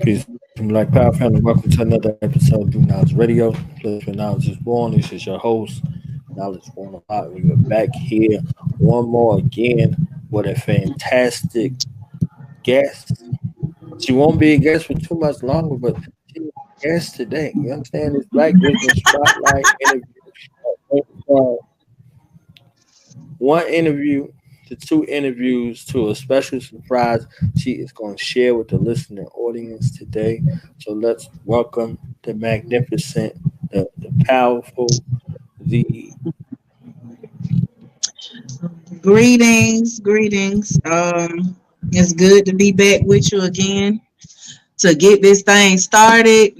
Peace from Black Power family. Welcome to another episode of Do Knowledge Radio. Listen, Knowledge is born. This is your host, Knowledge Born a Lot. We are back here one more again with a fantastic guest. She won't be a guest for too much longer, but she's a guest today. You understand? This Black Wisdom Spotlight interview. Uh, One interview to two interviews to a special surprise she is going to share with the listening audience today. So let's welcome the magnificent, the powerful, the Greetings, greetings. It's good to be back with you again to get this thing started.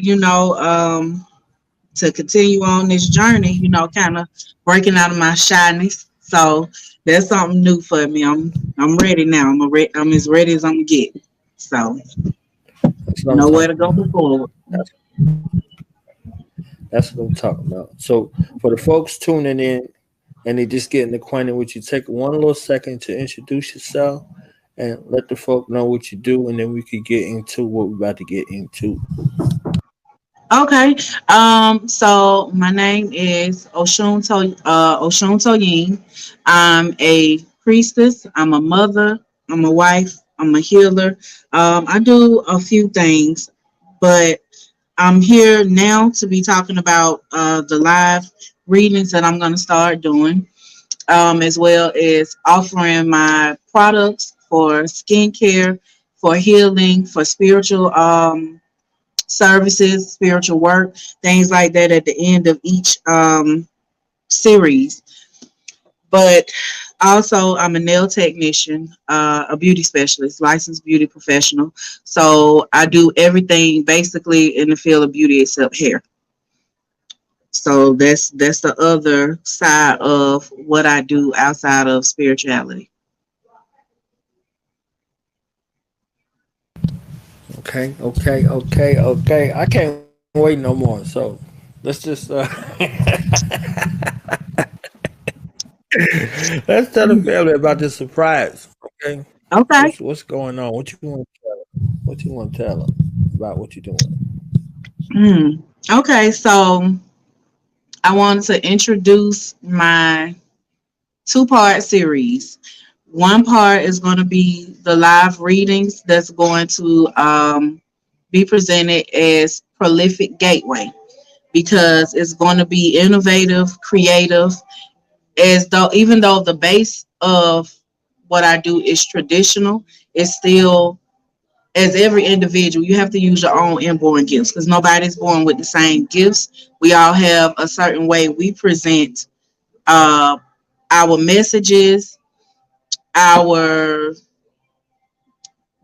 To continue on this journey. Kind of breaking out of my shyness. So that's something new for me. I'm ready now. I'm as ready as I'm gonna get. So that's what I'm nowhere to talking go about. forward. That's, that's what I'm talking about. So for the folks tuning in and they just getting acquainted with you, take one little second to introduce yourself and let the folk know what you do, and then we could get into what we're about to get into. Okay. So my name is Osuntoyin. I'm a priestess. I'm a mother. I'm a wife. I'm a healer. I do a few things, but I'm here now to be talking about the live readings that I'm going to start doing, as well as offering my products for skincare, for healing, for spiritual services, spiritual work, things like that at the end of each series. But also, I'm a nail technician, a beauty specialist, licensed beauty professional. So I do everything basically in the field of beauty except hair. So that's the other side of what I do outside of spirituality. Okay. I can't wait no more. So let's just let's tell the family about this surprise. Okay, Okay. what's going on? What you want to tell? What you want to tell them about what you're doing? Hmm. Okay. So I wanted to introduce my two-part series. One part is going to be the live readings that's going to be presented as Prolific Gateway because it's going to be innovative, creative, as though even though the base of what I do is traditional, it's still as every individual, you have to use your own inborn gifts because nobody's born with the same gifts. We all have a certain way we present uh, our messages, our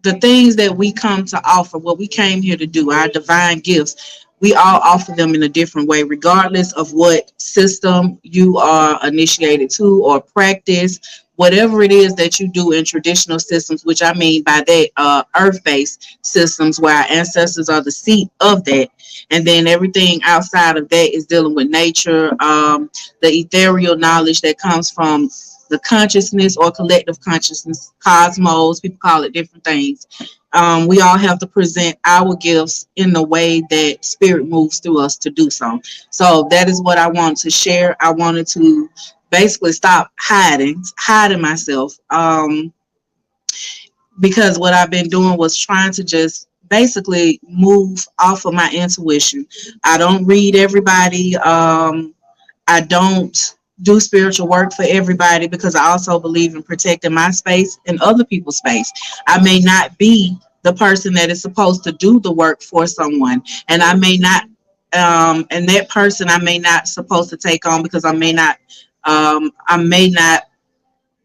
the things that we come to offer, what we came here to do, our divine gifts, we all offer them in a different way, regardless of what system you are initiated to or practice. Whatever it is that you do in traditional systems, which I mean by that, earth-based systems, where our ancestors are the seat of that, and then everything outside of that is dealing with nature, the ethereal knowledge that comes from the consciousness or collective consciousness, cosmos, people call it different things. We all have to present our gifts in the way that spirit moves through us to do so. So that is what I want to share. I wanted to basically stop hiding myself. Because what I've been doing was trying to just basically move off of my intuition. I don't read everybody. I don't do spiritual work for everybody because I also believe in protecting my space and other people's space. I may not be the person that is supposed to do the work for someone, and I may not, and that person I may not supposed to take on because I may not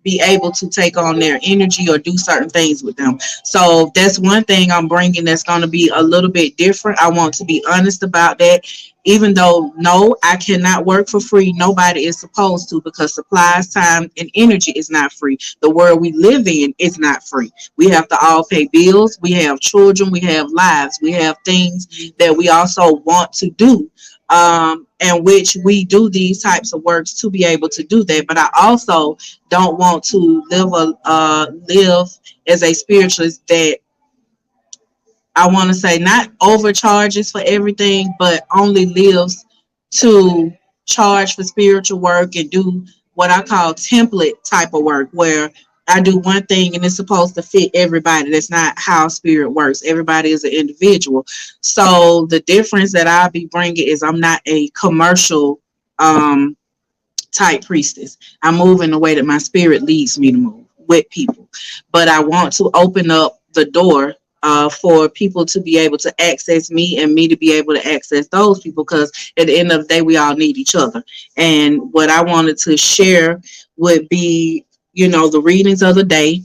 be able to take on their energy or do certain things with them. So that's one thing I'm bringing that's going to be a little bit different. I want to be honest about that. Even though, no, I cannot work for free. Nobody is supposed to because supplies, time, and energy is not free. The world we live in is not free. We have to all pay bills. We have children. We have lives. We have things that we also want to do, and which we do these types of works to be able to do that. But I also don't want to live as a spiritualist that I want to say, not overcharges for everything, but only lives to charge for spiritual work and do what I call template type of work, where I do one thing and it's supposed to fit everybody. That's not how spirit works. Everybody is an individual. So the difference that I'll be bringing is I'm not a commercial um, type priestess. I move in the way that my spirit leads me to move with people. But I want to open up the door for people to be able to access me and me to be able to access those people, because at the end of the day, we all need each other. And what I wanted to share would be, the readings of the day.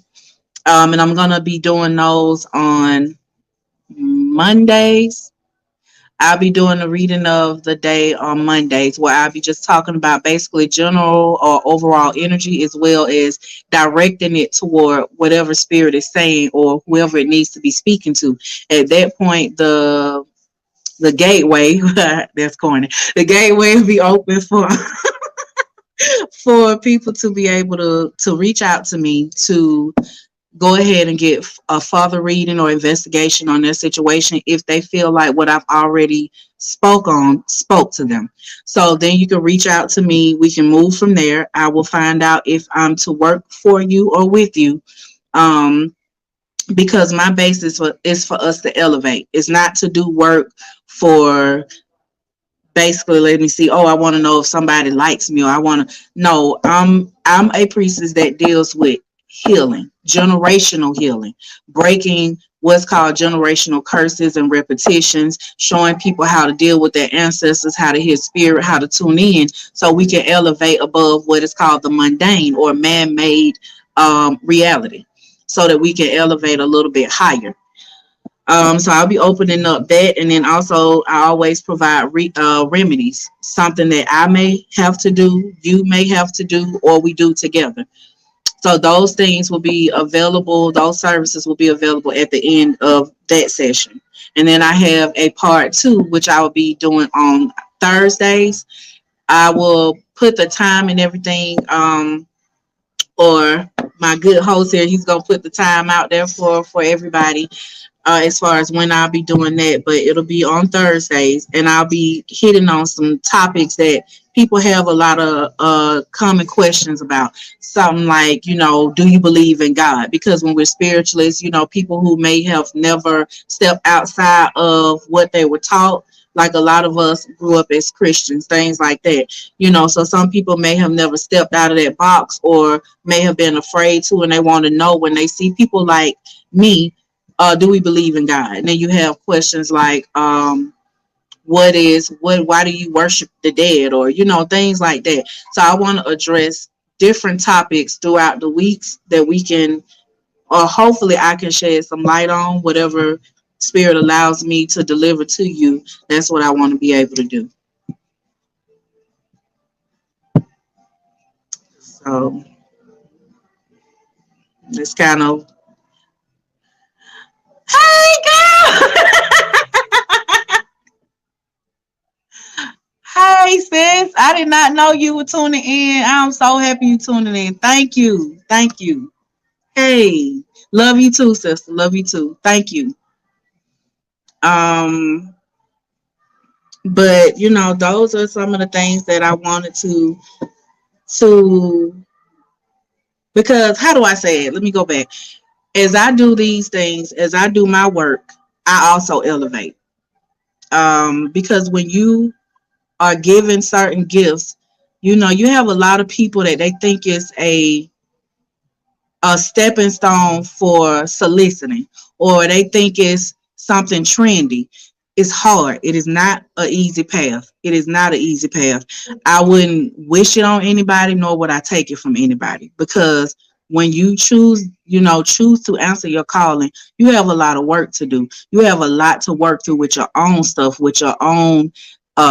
And I'm going to be doing those on Mondays. I'll be doing the reading of the day on Mondays, where I'll be just talking about basically general or overall energy, as well as directing it toward whatever spirit is saying or whoever it needs to be speaking to. At that point, the gateway that's corny. The gateway will be open for for people to be able to reach out to me to go ahead and get a further reading or investigation on their situation if they feel like what I've already spoke to them. So then you can reach out to me. We can move from there. I will find out if I'm to work for you or with you. Um, because my basis is for us to elevate. It's not to do work for basically, let me see, oh, I want to know if somebody likes me, or I want to no, I'm a priestess that deals with healing, generational healing, breaking what's called generational curses and repetitions, showing people how to deal with their ancestors, how to hear spirit, how to tune in, so we can elevate above what is called the mundane or man-made reality, so that we can elevate a little bit higher. So I'll be opening up that, and then also I always provide remedies, something that I may have to do, you may have to do, or we do together. So those things will be available. Those services will be available at the end of that session, and then I have a part two, which I will be doing on Thursdays. I will put the time and everything, or my good host here, he's gonna put the time out there for everybody, as far as when I'll be doing that, but it'll be on Thursdays, and I'll be hitting on some topics that people have a lot of common questions about. Something like, do you believe in God? Because when we're spiritualists, people who may have never stepped outside of what they were taught, like a lot of us grew up as Christians, things like that. So some people may have never stepped out of that box, or may have been afraid to, and they want to know when they see people like me, do we believe in God? And then you have questions like, why do you worship the dead? Or, things like that. So I want to address different topics throughout the weeks that we can, or hopefully I can shed some light on whatever spirit allows me to deliver to you. That's what I want to be able to do. So it's kind of, hey girl. Hey sis, I did not know you were tuning in. I'm so happy you tuning in. Thank you. Thank you. Hey, love you too, sister. Love you too. Thank you. Um, but those are some of the things that I wanted to because how do I say it? Let me go back. As I do these things, as I do my work, I also elevate. Because when you are given certain gifts, you have a lot of people that they think is a stepping stone for soliciting, or they think it's something trendy. It's hard. It is not an easy path. It is not an easy path. I wouldn't wish it on anybody, nor would I take it from anybody, because when you choose to answer your calling, you have a lot of work to do. You have a lot to work through with your own stuff, with your own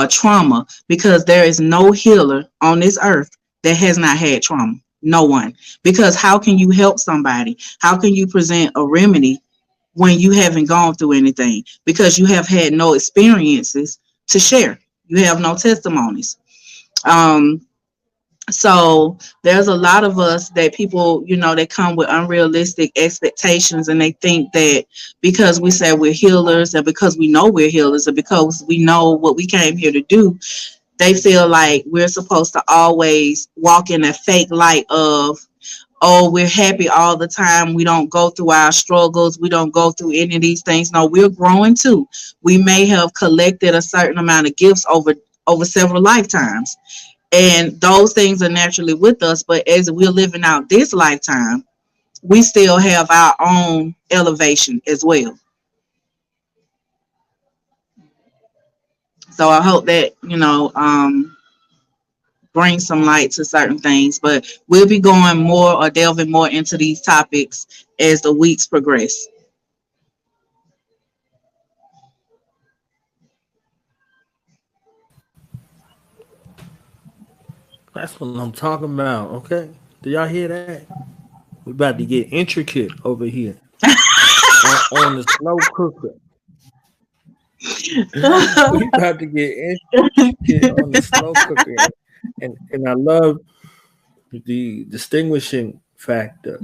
trauma, because there is no healer on this earth that has not had trauma. No one. Because how can you help somebody? How can you present a remedy when you haven't gone through anything? Because you have had no experiences to share. You have no testimonies. Um, So there's a lot of us that people, they come with unrealistic expectations, and they think that because we say we're healers, and because we know we're healers, and because we know what we came here to do, they feel like we're supposed to always walk in a fake light of, oh, we're happy all the time. We don't go through our struggles. We don't go through any of these things. No, we're growing too. We may have collected a certain amount of gifts over several lifetimes. And those things are naturally with us. But as we're living out this lifetime, we still have our own elevation as well. So I hope that, bring some light to certain things. But we'll be going more or delving more into these topics as the weeks progress. That's what I'm talking about. Okay, do y'all hear that? We about to get intricate over here on the slow cooker. We about to get intricate on the slow cooker, and I love the distinguishing factor.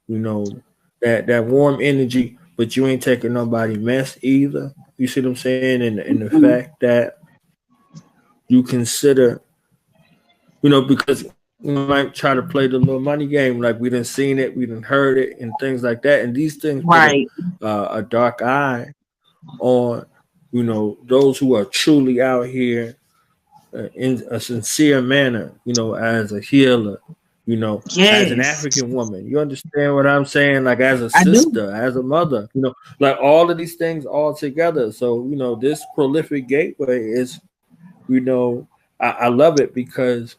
You know that warm energy, but you ain't taking nobody mess either. You see what I'm saying? And the fact that you consider, because we might try to play the little money game, like we done seen it, we done heard it, and things like that. And these things put Right. a dark eye on, those who are truly out here in a sincere manner, as a healer, as an Yes, African woman. You understand what I'm saying? Like as a I do. sister, as a mother, like all of these things all together. So, this prolific gateway is, I love it because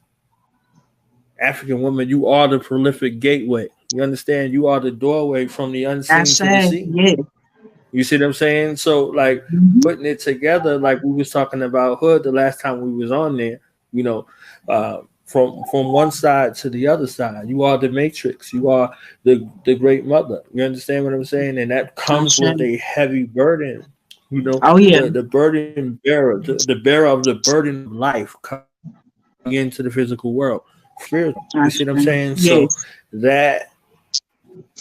African woman, you are the prolific gateway. You understand? You are the doorway from the I unseen to the say, seen. yes. You see what I'm saying? So like Mhm. putting it together, like we was talking about hood the last time we was on there, you know, from one side to the other side. You are the matrix. You are the great mother. You understand what I'm saying? And that I comes with say, a heavy burden. oh yeah, The burden bearer, the bearer of the burden of life coming into the physical world, spiritual. You see what I'm I saying? say, So yes, that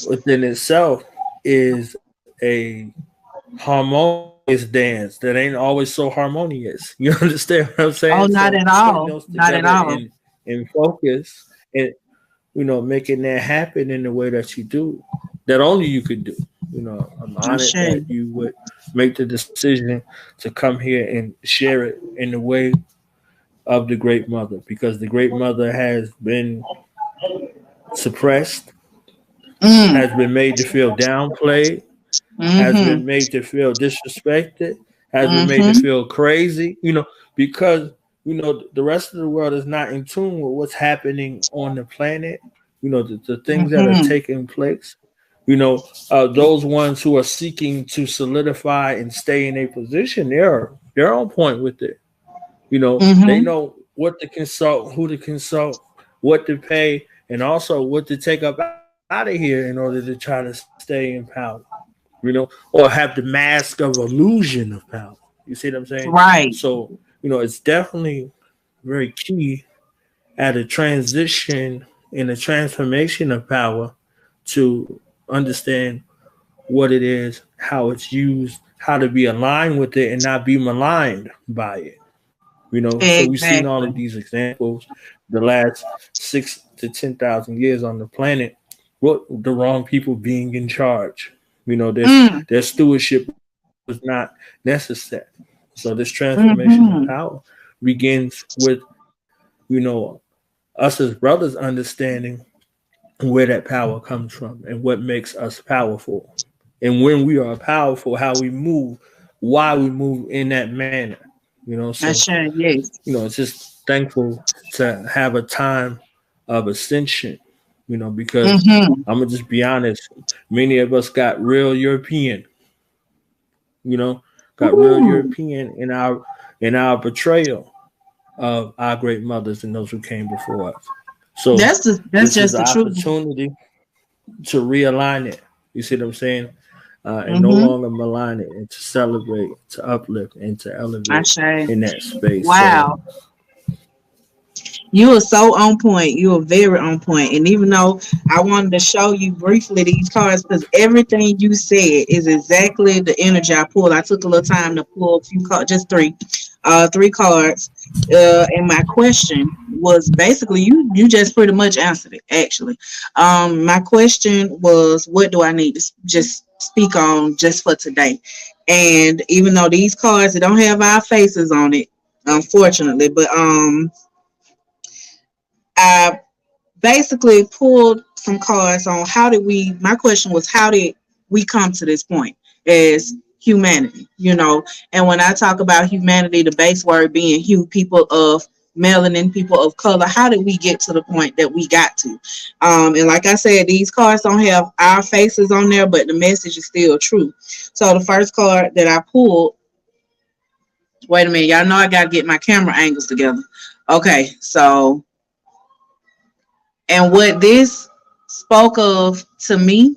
within itself is a harmonious dance that ain't always so harmonious. You understand what I'm saying? oh, So not at putting those all, not together at all. in focus and making that happen in the way that you do, that only you could do. I'm I honored say, that you would make the decision to come here and share it in the way of the great mother, because the great mother has been suppressed, mm, has been made to feel downplayed, has mm-hmm, been made to feel disrespected, has been made to mm-hmm, feel crazy, because the rest of the world is not in tune with what's happening on the planet, the things that are mm-hmm, taking place. Those ones who are seeking to solidify and stay in a position, they're on point with it. They mm-hmm, know what to consult, who to consult, what to pay, and also what to take up out of here in order to try to stay in power. Or have the mask of illusion of power. You see what I'm saying? right, So, it's definitely very key at a transition in a transformation of power to understand what it is, how it's used, how to be aligned with it and not be maligned by it. So we've seen all of exactly. these examples the last 6 to 10,000 years on the planet. What the wrong people being in charge. Mm, Their stewardship was not necessary. So this transformation of power mm-hmm, begins with us as brothers understanding where that power comes from and what makes us powerful. And when we are powerful, how we move, why we move in that manner. I So say, yes, it's just thankful to have a time of ascension, because mm-hmm, I'm gonna just be honest, many of us got real European, you know, got real ooh, European in our betrayal of our great mothers and those who came before us. So that's this is just the the truth. opportunity to realign it. You see what I'm saying? And no Mm-hmm, longer malign it, and to celebrate, to uplift, and to I elevate say, in that space. So wow. You are so on point. You are very on point. And even though I wanted to show you briefly these cards, because everything you said is exactly the energy I pulled. I took a little time to pull a few cards, just three cards. And my question was basically you just pretty much answered it actually. My question was, what do I need to just speak on just for today? And even though these cards, they don't have our faces on it, unfortunately, but I basically pulled some cards on how did we, my question was, how did we come to this point as humanity, you know? And when I talk about humanity, the base word being hue, people of melanin, people of color, how did we get to the point that we got to? And like I said, these cards don't have our faces on there, but the message is still true. So the first card that I pulled, wait a minute, y'all know I got to get my camera angles together. Okay, so and what this spoke of to me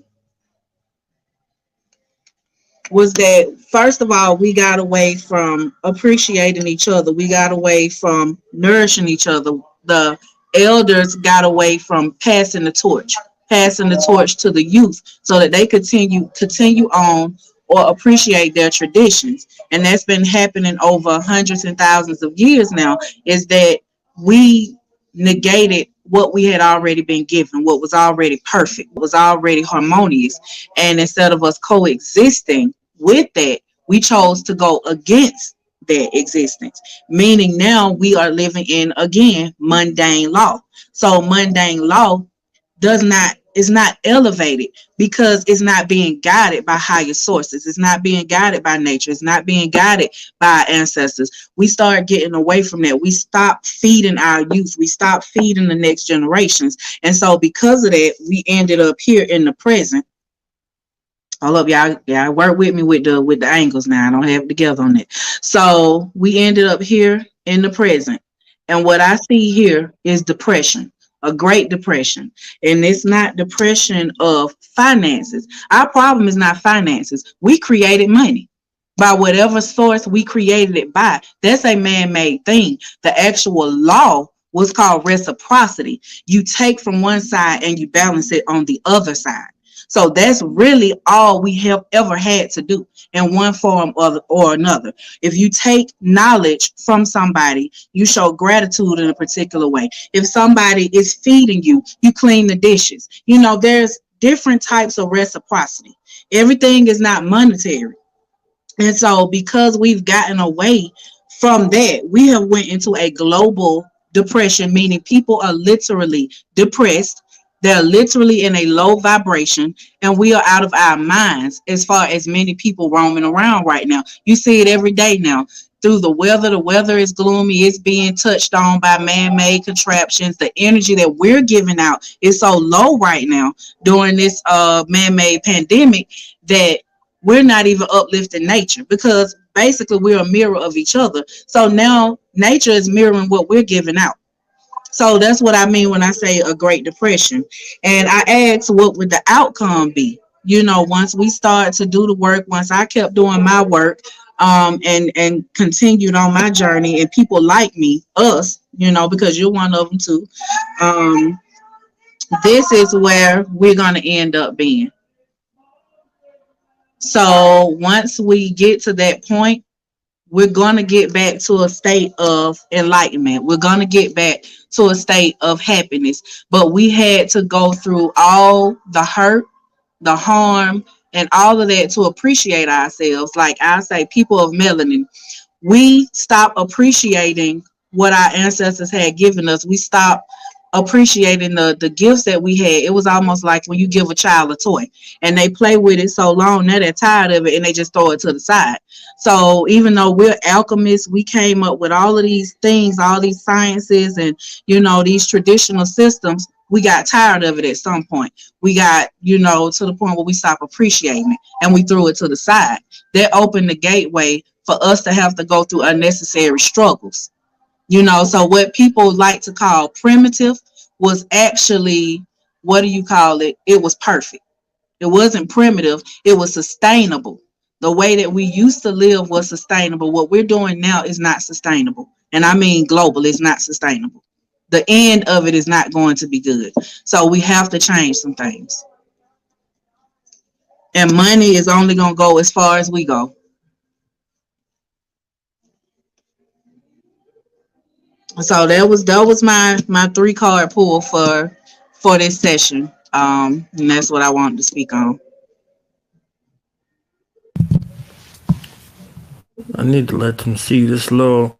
was that, first of all, we got away from appreciating each other. We got away from nourishing each other. The elders got away from passing the torch to the youth so that they continue on or appreciate their traditions. And that's been happening over hundreds and thousands of years now, is that we negated what we had already been given, what was already perfect, what was already harmonious. And instead of us coexisting with that, we chose to go against that existence. Meaning now we are living in, again, mundane law. So mundane law does not is not elevated because it's not being guided by higher sources. It's not being guided by nature. It's not being guided by our ancestors. We start getting away from that. We stop feeding our youth. We stop feeding the next generations. And so because of that, we ended up here in the present. Hold up, y'all. Yeah, work with me with the angles now. I don't have it together on it. So we ended up here in the present. And what I see here is depression, a great depression. And it's not depression of finances. Our problem is not finances. We created money by whatever source we created it by. That's a man-made thing. The actual law was called reciprocity. You take from one side and you balance it on the other side. So that's really all we have ever had to do in one form or another. If you take knowledge from somebody, you show gratitude in a particular way. If somebody is feeding you, you clean the dishes. You know, there's different types of reciprocity. Everything is not monetary. And so because we've gotten away from that, we have went into a global depression, meaning people are literally depressed. They're literally in a low vibration, and we are out of our minds as far as many people roaming around right now. You see it every day now through the weather. The weather is gloomy. It's being touched on by man-made contraptions. The energy that we're giving out is so low right now during this man-made pandemic that we're not even uplifting nature, because basically we're a mirror of each other. So now nature is mirroring what we're giving out. So that's what I mean when I say a great depression. And I asked, what would the outcome be? You know, once we start to do the work, once I kept doing my work, and continued on my journey, and people like me, us, you know, because you're one of them too. Um, this is where we're going to end up being. So once we get to that point, we're going to get back to a state of enlightenment. We're going to get back to a state of happiness. But we had to go through all the hurt, the harm, and all of that to appreciate ourselves. Like I say, people of melanin, we stop appreciating what our ancestors had given us. We stop appreciating the gifts that we had. It was almost like when you give a child a toy and they play with it so long, now they're tired of it and they just throw it to the side. So even though we're alchemists, we came up with all of these things, all these sciences, and, you know, these traditional systems. We got tired of it at some point. We got, you know, to the point where we stopped appreciating it and we threw it to the side. That opened the gateway for us to have to go through unnecessary struggles. You know, so what people like to call primitive was actually, what do you call it? It was perfect. It wasn't primitive. It was sustainable. The way that we used to live was sustainable. What we're doing now is not sustainable. And I mean global, it's not sustainable. the end of it is not going to be good. So we have to change some things. And money is only gonna go as far as we go. So that was my 3 card pull for this session. And that's what I wanted to speak on. I need to let them see this little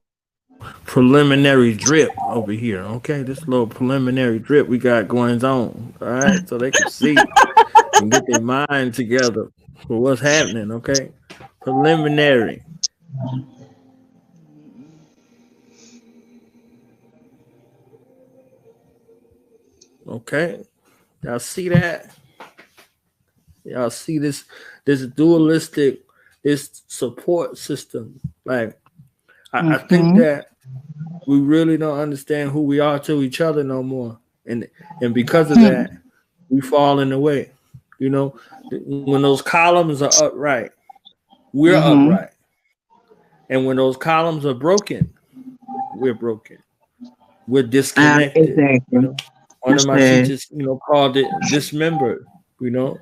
preliminary drip over here. Okay, this little preliminary drip we got going on. All right, so they can see and get their mind together for what's happening. Okay, preliminary. Okay, y'all see that? Y'all see this dualistic, this support system. Like I think Mm-hmm. that we really don't understand who we are to each other no more, and because of Hmm. that, we fall in the way. You know, when those columns are upright, we're Mm-hmm. upright, and when those columns are broken, we're broken. We're disconnected. You Exactly. know, one of my Yes. teachers, called it dismembered. You know,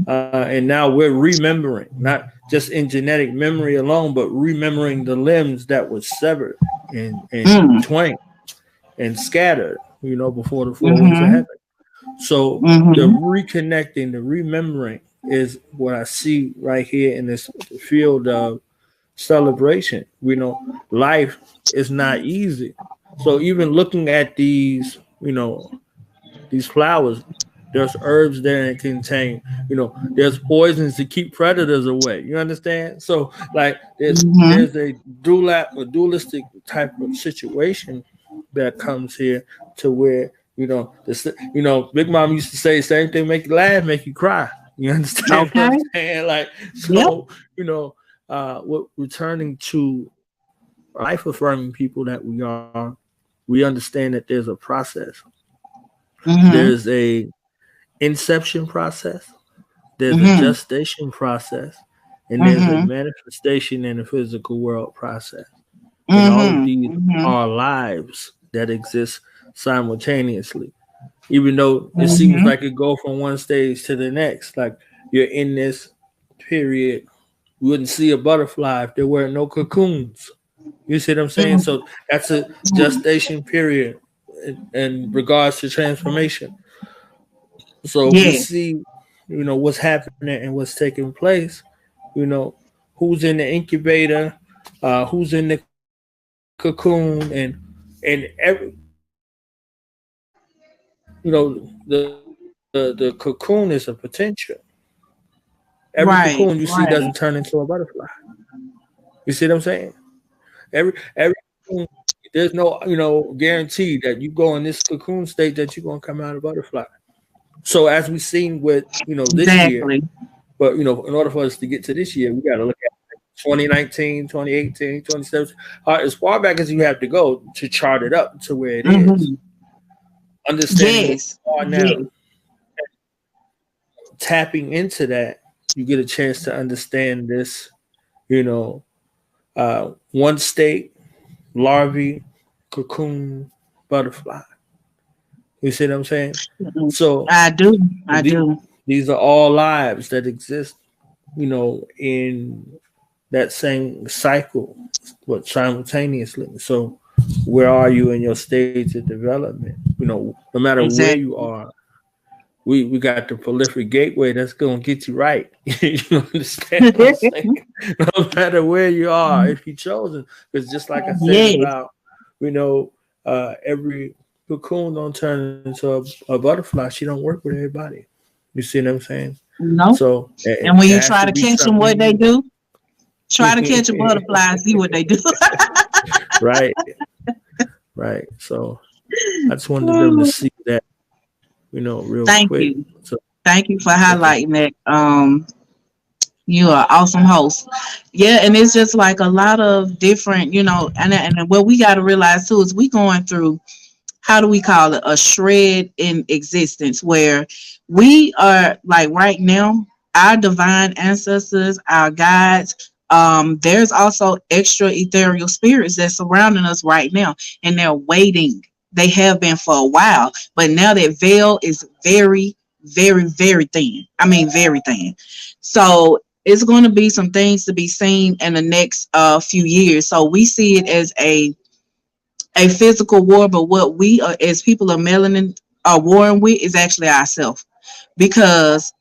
and now we're remembering, not just in genetic memory alone, but remembering the limbs that were severed and Mm. twain and scattered, before the four winds of Mm-hmm. heaven. So the Mm-hmm. reconnecting, the remembering is what I see right here in this field of celebration. Life is not easy. So even looking at these flowers, there's herbs there that contain, there's poisons to keep predators away. You understand? So like Mm-hmm. there's a dualistic type of situation that comes here to where Big Mom used to say same thing, make you laugh, make you cry. You understand what I'm Okay. saying? Like Yep. so, what returning to life affirming people that we are, we understand that there's a process. Mm-hmm. There's a inception process, there's a Mm-hmm. gestation process, and there's a Mm-hmm. manifestation in the physical world process. And all of Mm-hmm. these Mm-hmm. are lives that exist simultaneously. Even though it seems Mm-hmm. like it go from one stage to the next, like you're in this period, you wouldn't see a butterfly if there were no cocoons. You see what I'm saying? Mm-hmm. So that's a gestation period in regards to transformation. So if we Yes. see, what's happening and what's taking place, you know, who's in the incubator, who's in the cocoon, the cocoon is a potential. Every Right. cocoon you see Right. doesn't turn into a butterfly. You see what I'm saying? Every cocoon, there's no guarantee that you go in this cocoon state that you're gonna come out a butterfly. So as we've seen with this year, Exactly. but in order for us to get to this year, we got to look at 2019, 2018, 2017, as far back as you have to go to chart it up to where it is. Mm-hmm. Understanding where Yes. you are Yes. now, tapping into that, you get a chance to understand this, you know, one state, larvae, cocoon, butterfly. You see what I'm saying? Mhm. So I do. I the, do. these are all lives that exist, in that same cycle, but simultaneously. So where are you in your stage of development? No matter where you Exactly. are, we got the prolific gateway that's gonna get you right. You understand what I'm saying? No matter where you are, if you chosen, because just like I said Yes. about, you know, every cocoon don't turn into a butterfly. She don't work with everybody. You see what I'm saying? No. So And when it you has try to to be catch them, what they something do? Try to catch a unique. butterfly and see what they do. Right, right. So I just wanted them to see that, real Thank quick. you. So Thank you for they can. highlighting that. You are awesome host. Yeah, and it's just like a lot of different, and what we got to realize too is we going through, how do we call it, a shred in existence where we are like right now, our divine ancestors, our guides, there's also extra ethereal spirits that's surrounding us right now, and they're waiting. They have been for a while, but now that veil is very, very, very thin. I mean, very thin. So it's going to be some things to be seen in the next few years. So we see it as a physical war, but what we are, as people of melanin are warring with is actually ourselves, because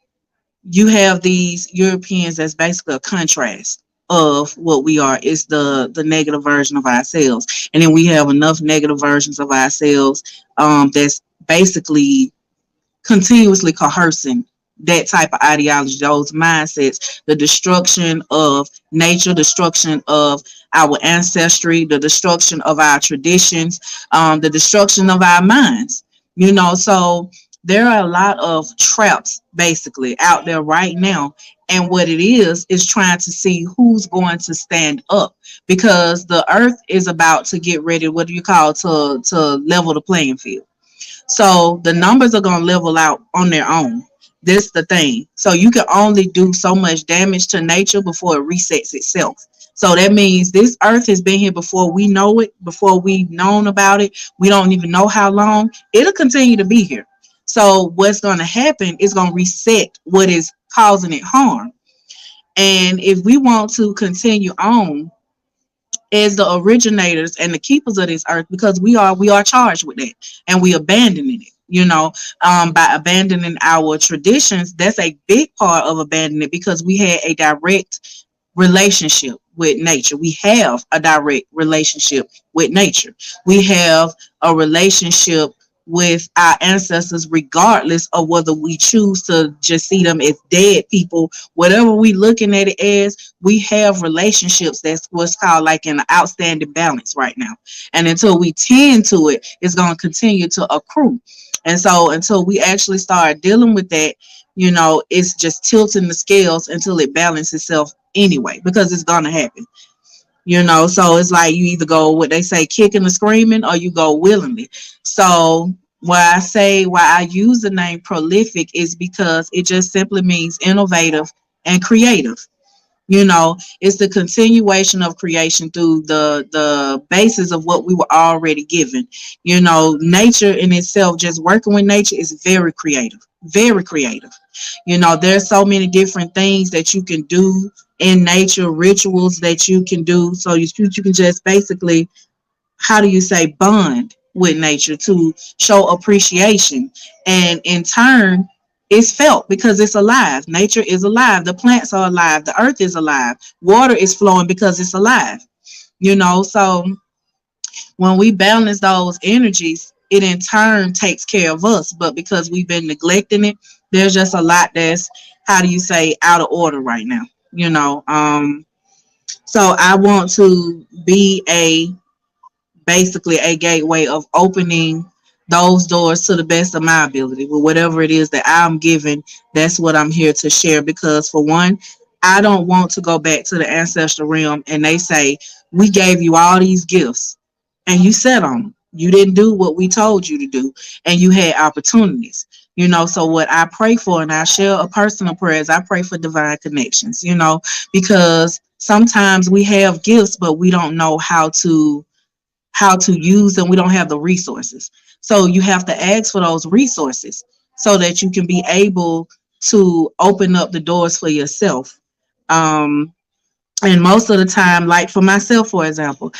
you have these Europeans that's basically a contrast of what we are. It's the negative version of ourselves, and then we have enough negative versions of ourselves that's basically continuously coercing that type of ideology, those mindsets, the destruction of nature, destruction of our ancestry, the destruction of our traditions, the destruction of our minds. So there are a lot of traps basically out there right now. And what it is trying to see who's going to stand up, because the earth is about to get ready, what do you call, to level the playing field. So the numbers are going to level out on their own. This is the thing. So you can only do so much damage to nature before it resets itself. So that means this earth has been here before we know it, before we've known about it. We don't even know how long. It'll continue to be here. So what's going to happen is going to reset what is causing it harm. And if we want to continue on as the originators and the keepers of this earth, because we are charged with that, and we abandoning it, by abandoning our traditions. That's a big part of abandoning it, because we had a direct relationship with nature. We have a direct relationship with nature. We have a relationship with our ancestors, regardless of whether we choose to just see them as dead people. Whatever we looking at it as, we have relationships. That's what's called like an outstanding balance right now. And until we tend to it, it's going to continue to accrue. And so until we actually start dealing with that, it's just tilting the scales until it balances itself anyway, because it's going to happen. So it's like you either go, what they say, kicking or screaming, or you go willingly. So why I use the name prolific is because it just simply means innovative and creative. It's the continuation of creation through the basis of what we were already given. Nature in itself, just working with nature, is very creative, very creative. There's so many different things that you can do in nature, rituals that you can do. So you can just basically, how do you say, bond with nature to show appreciation. And in turn, it's felt because it's alive. Nature is alive. The plants are alive. The earth is alive. Water is flowing because it's alive. So when we balance those energies, it in turn takes care of us. But because we've been neglecting it, there's just a lot that's, how do you say, out of order right now. So I want to be basically a gateway of opening those doors to the best of my ability with whatever it is that I'm given. That's what I'm here to share, because for one, I don't want to go back to the ancestral realm and they say, we gave you all these gifts and you sat on them. You didn't do what we told you to do, and you had opportunities. So what I pray for, and I share a personal prayer, is I pray for divine connections, because sometimes we have gifts, but we don't know how to use them. We don't have the resources. So you have to ask for those resources so that you can be able to open up the doors for yourself. And most of the time, like for myself, for example,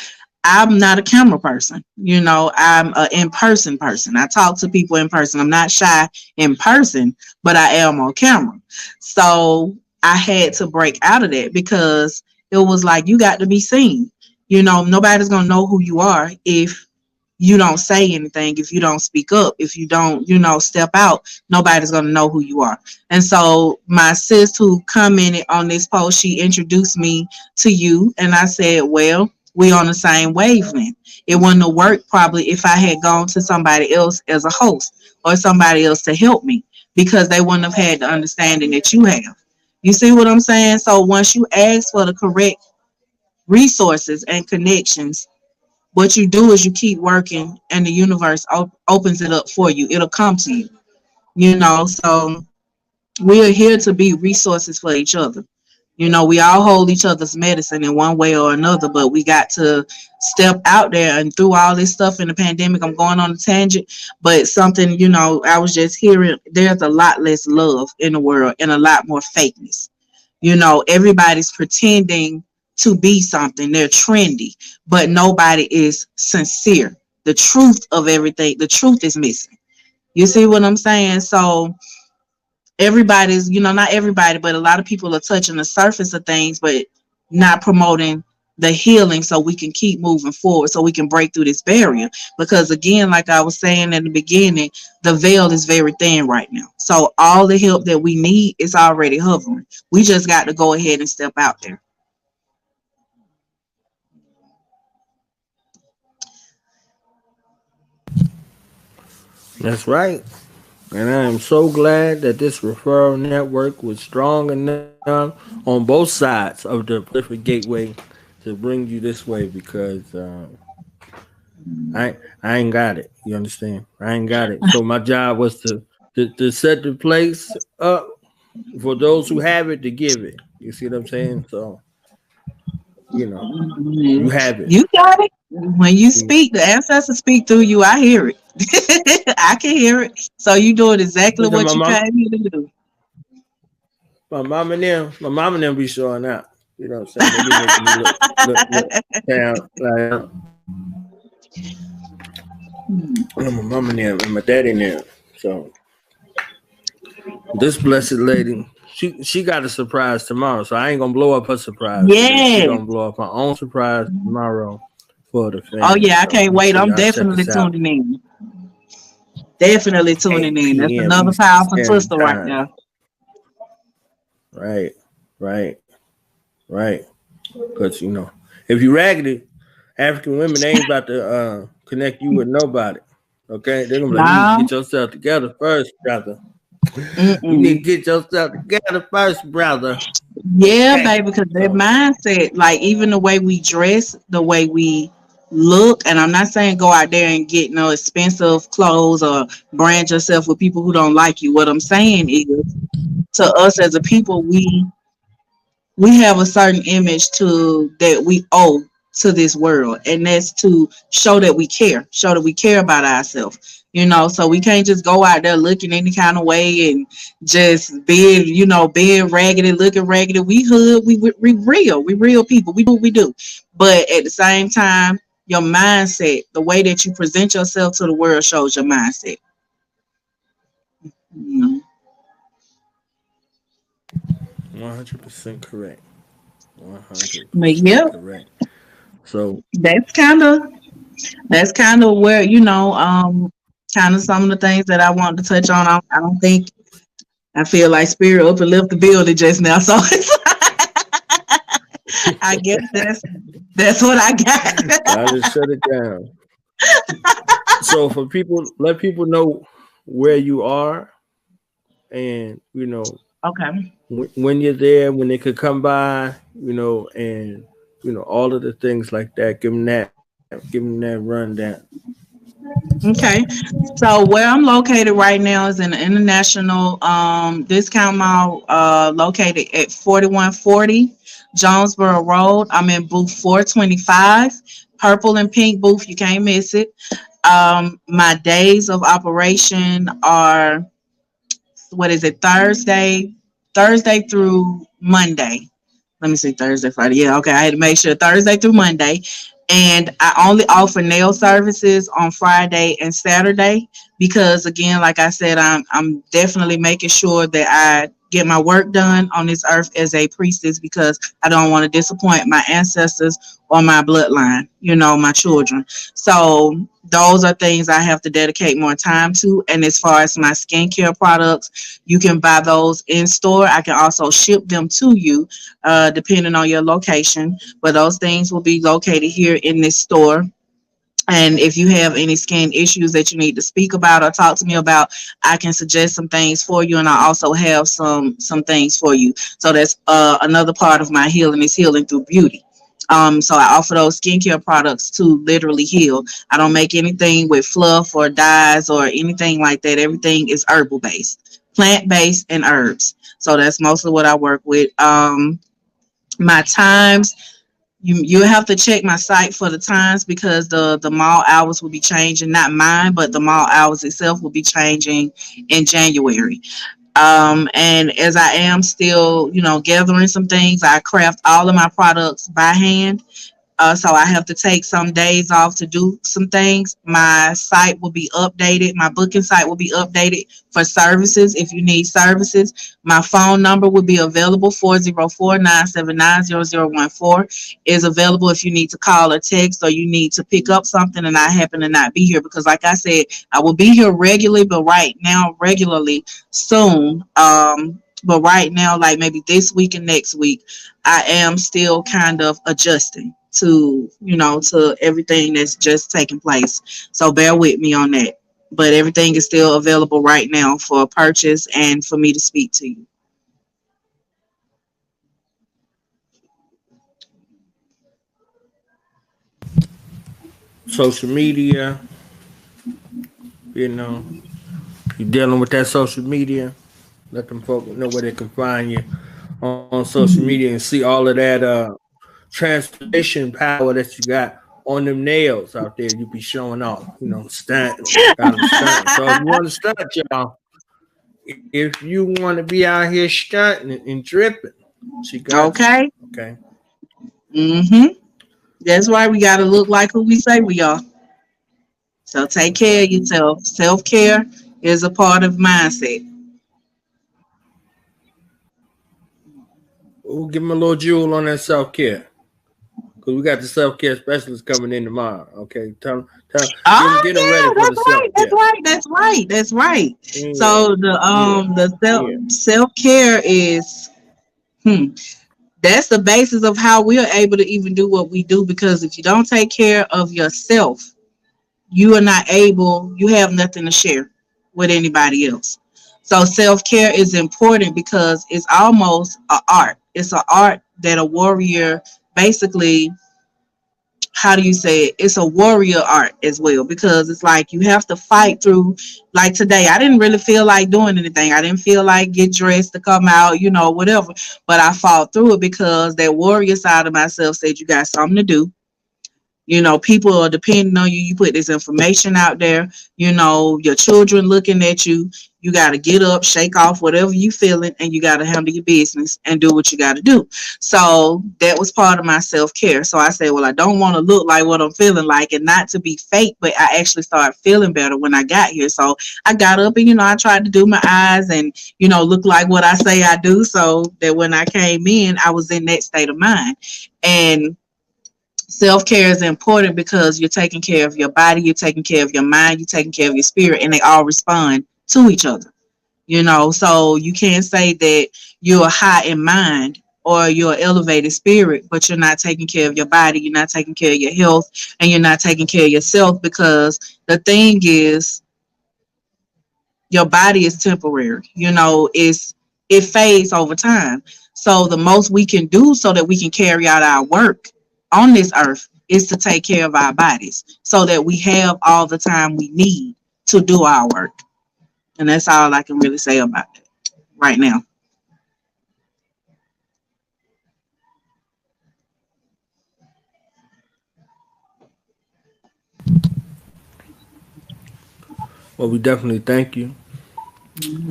I'm not a camera person. I'm an in-person person. I talk to people in person. I'm not shy in person, but I am on camera. So I had to break out of that, because it was like, you got to be seen. Nobody's going to know who you are if you don't say anything, if you don't speak up, if you don't, step out. Nobody's going to know who you are. And so my sis who commented on this post, she introduced me to you, and I said, well, we on the same wavelength. It wouldn't have worked probably if I had gone to somebody else as a host or somebody else to help me, because they wouldn't have had the understanding that you have. You see what I'm saying? So once you ask for the correct resources and connections, what you do is you keep working, and the universe opens it up for you. It'll come to you. So we are here to be resources for each other. You know, we all hold each other's medicine in one way or another, but we got to step out there. And through all this stuff in the pandemic, I'm going on a tangent, but something, you know, I was just hearing, there's a lot less love in the world and a lot more fakeness. You know, everybody's pretending to be something. They're trendy, but nobody is sincere. The truth of everything, the truth is missing. You see what I'm saying? So everybody's, you know, not everybody, but a lot of people are touching the surface of things, but not promoting the healing so we can keep moving forward, so we can break through this barrier. Because again, like I was saying in the beginning, the veil is very thin right now. So all the help that we need is already hovering. We just got to go ahead and step out there. That's right. And I am so glad that this referral network was strong enough on both sides of the prolific gateway to bring you this way because I ain't got it. You understand? I ain't got it. So my job was to set the place up for those who have it to give it. You see what I'm saying? So you know, you have it. You got it. When you speak, the ancestors speak through you. I hear it. I can hear it. So you doing exactly Listen, what you came here to do. my mom and them be showing out. You know what I'm saying? They be making me look down like my mom and them and my daddy and them. So this blessed lady, she got a surprise tomorrow. So I ain't gonna blow up her surprise today. She Yes. gonna blow up her own surprise tomorrow for the Oh family. yeah, I So can't make wait. sure I'm y'all check definitely us out. tuning in. Definitely tuning 8 in. That's p.m. another Eastern powerful Standard sister right Time. there. Right, right, right. Because if you raggedy, African women they ain't about to connect you with nobody. Okay, they're gonna be like, you need to No. get yourself together first, brother. You need to Mm-mm. get yourself together first, brother. Yeah, Okay. baby, because their So mindset, like even the way we dress, the way we look, and I'm not saying go out there and get no expensive clothes or brand yourself with people who don't like you. What I'm saying is, to us as a people, we have a certain image to that we owe to this world, and that's to show that we care about ourselves, you know. So we can't just go out there looking any kind of way and just being, being raggedy, looking raggedy. We hood, we real people, we do what we do. But at the same time, your mindset, the way that you present yourself to the world shows your mindset, you know. 100% correct. But 100% yep, correct. So that's kind of that's kind of where, kind of some of the things that I want to touch on. I don't think I feel like spirit up and left the building just now, so I guess that's what I I got. just shut it down. So for people, let people know where you are, and Okay. when you're there, when they could come by, and all of the things like that. Give them that rundown. Okay. So where I'm located right now is in the International Discount Mall, located at 4140 Jonesboro Road. I'm in booth 425, purple and pink booth. You can't miss it. My days of operation are, what is it, Thursday through Monday. Let me see, Thursday, Friday. Yeah, okay. I had to make sure Thursday through Monday. And I only offer nail services on Friday and Saturday because, again, like I said, I'm definitely making sure that I get my work done on this earth as a priestess, because I don't want to disappoint my ancestors or my bloodline, my children. So those are things I have to dedicate more time to. And as far as my skincare products, you can buy those in store. I can also ship them to you, depending on your location. But those things will be located here in this store. And if you have any skin issues that you need to speak about or talk to me about, I can suggest some things for you. And I also have some things for you. So that's another part of my healing, is healing through beauty. So I offer those skincare products to literally heal. I don't make anything with fluff or dyes or anything like that. Everything is herbal based, plant based, and herbs. So that's mostly what I work with. My times, you have to check my site for the times because the mall hours will be changing, not mine, but the mall hours itself will be changing in January. And as I am still, gathering some things, I craft all of my products by hand. So I have to take some days off to do some things. My site will be updated. My booking site will be updated for services. If you need services, my phone number will be available. 404-979-0014 is available if you need to call or text or you need to pick up something and I happen to not be here. Because like I said, I will be here regularly, but right now, regularly soon. But right now, like maybe this week and next week, I am still kind of adjusting to everything that's just taking place. So bear with me on that. But everything is still available right now for purchase and for me to speak to you. Social media, you know, you dealing with that social media. Let them folks know where they can find you on social media and see all of that transformation power that you got on them nails out there. You be showing off, stunting, got them stunting. So if you want to stunt, y'all, if you want to be out here stunting and dripping, she got you. Okay. Okay. That's why we got to look like who we say we are. So take That's care of right. yourself. Self-care is a part of mindset. We'll give them a little jewel on that self care. Because we got the self care specialist coming in tomorrow. Okay. Oh get them ready yeah, for the that's self right. That's care. right. That's right. That's right. Yeah. So the Yeah. Yeah. self-care is hmm, that's the basis of how we're able to even do what we do, because if you don't take care of yourself, you are not able, you have nothing to share with anybody else. So self-care is important because it's almost an art. It's an art that a warrior basically, how do you say it? It's a warrior art as well, because it's like you have to fight through. Like today, I didn't really feel like doing anything. I didn't feel like get dressed to come out, whatever. But I fought through it because that warrior side of myself said you got something to do. People are depending on you. You put this information out there, your children looking at you. You got to get up, shake off whatever you feeling, and you got to handle your business and do what you got to do. So that was part of my self-care. So I said, well, I don't want to look like what I'm feeling like, and not to be fake, but I actually started feeling better when I got here. So I got up and, I tried to do my eyes and, look like what I say I do, so that when I came in, I was in that state of mind. And self-care is important because you're taking care of your body, you're taking care of your mind, you're taking care of your spirit, and they all respond to each other. So you can't say that you're high in mind or you're an elevated spirit, but you're not taking care of your body, you're not taking care of your health, and you're not taking care of yourself, because the thing is, your body is temporary. It fades over time. So the most we can do so that we can carry out our work on this earth is to take care of our bodies so that we have all the time we need to do our work. And that's all I can really say about it right now. Well, we definitely thank you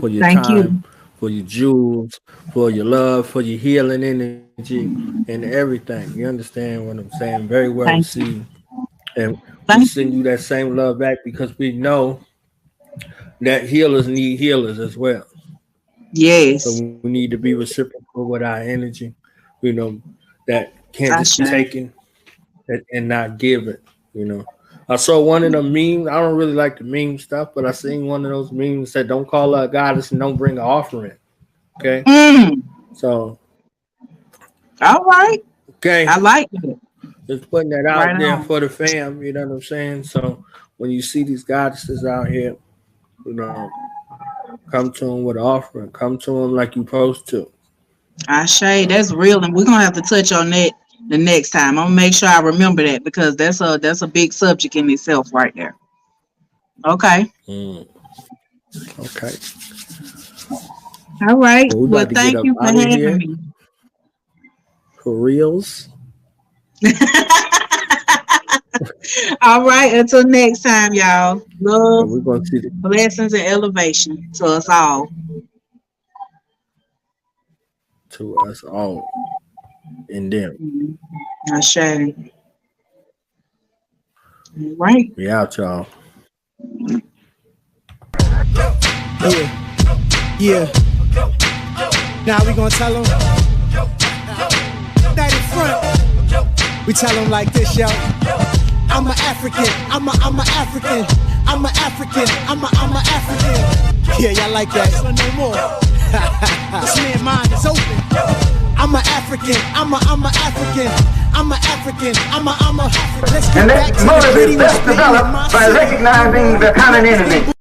for your Thank time, you. for your jewels, for your love, for your healing energy, and everything. You understand what I'm saying? Very well Thank received. you. And we Thank send you you. that same love back because we know that healers need healers as well. So Yes. we need to be reciprocal with our energy, you know, that can't I just be should. taken and not given, you know. I saw one of the memes. I don't really like the meme stuff, but I seen one of those memes that don't call her a goddess and don't bring an offering. Okay. Mm, So, all right. okay. I like it. Just putting that Right out there on. for the fam, you know what I'm saying? So when you see these goddesses out here, you know, come to them with an offering. Come to them like you supposed to. I say So, that's real, and we're gonna have to touch on that the next time. I'm gonna make sure I remember that because that's a big subject in itself right there. Okay. mm, okay. All right. Well, we Well, about to get thank up you for out of having here. me. For reals. All right, until next time, y'all. Love, We're gonna see blessings, and elevation to us all. to us all in them. I share. All right. We out, y'all. Yeah. Now we gonna tell them. That in front. We tell them like this, yo. I'm an African. I'm a African. I'm a African. I'm a African. Yeah, y'all like that? So no more. This man's mind is open. I'm a African. I'm a African. I'm a African. I'm a. Let's get And back that to motive the is best developed by recognizing the common enemy.